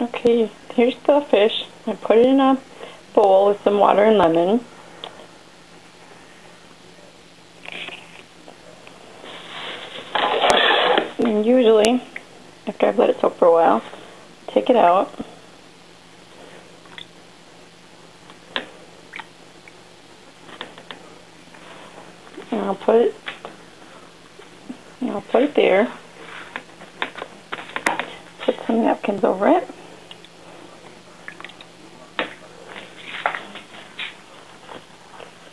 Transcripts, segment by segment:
Okay, here's the fish. I put it in a bowl with some water and lemon. And usually, after I've let it soak for a while, take it out. And I'll put it there. Put some napkins over it.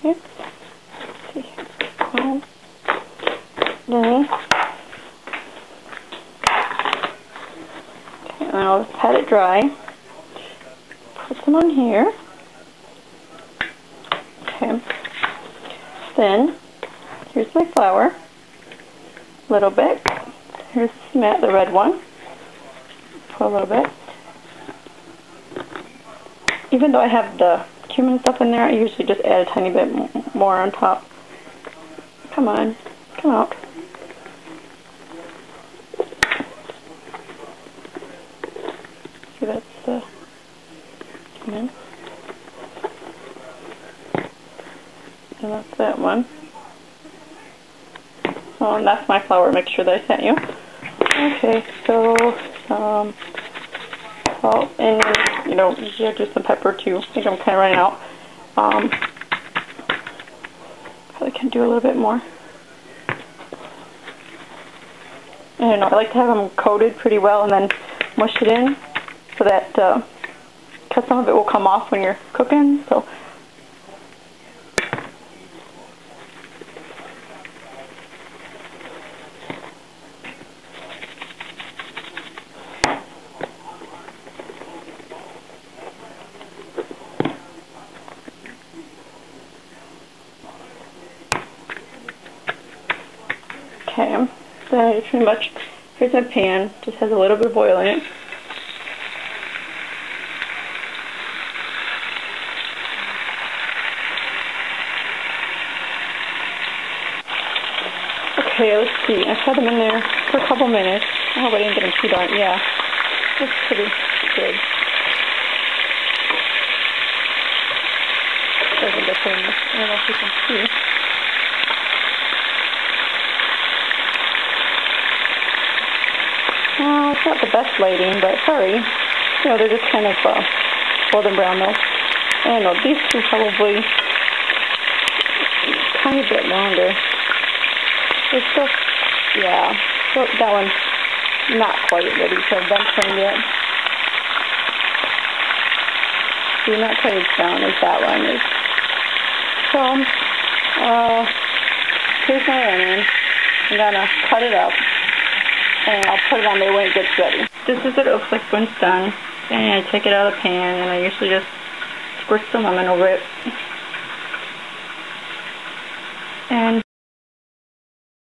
Okay. Then and I'll pat it dry. Put some on here. Okay. Then here's my flour. A little bit. Here's the red one. Put a little bit. Even though I have the cumin stuff in there, I usually just add a tiny bit more on top. Come on, come out. See, that's the cumin. And that's that one. Oh, and that's my flour mixture that I sent you. Okay, so some salt and, yeah, just some pepper too. I think I'm kind of running out. Probably can do a little bit more. I don't know, I like to have them coated pretty well and then mush it in so that, because some of it will come off when you're cooking, so. Okay, so pretty much, here's my pan, just has a little bit of oil in it. Okay, let's see, I set them in there for a couple minutes. I hope I didn't get them too dark, yeah, that's pretty good. Doesn't get them, I don't know if you can see. It's not the best lighting, but sorry. They're just kind of golden brown though. I don't know, these two probably a tiny bit longer. They're still, yeah, that one's not quite ready to venture yet. See, not quite as brown as that one is. So, here's my onion. I'm gonna cut it up. And I'll put it on there when it gets ready. This is what it looks like when it's done. And I take it out of the pan and I usually just squirt some lemon over it. And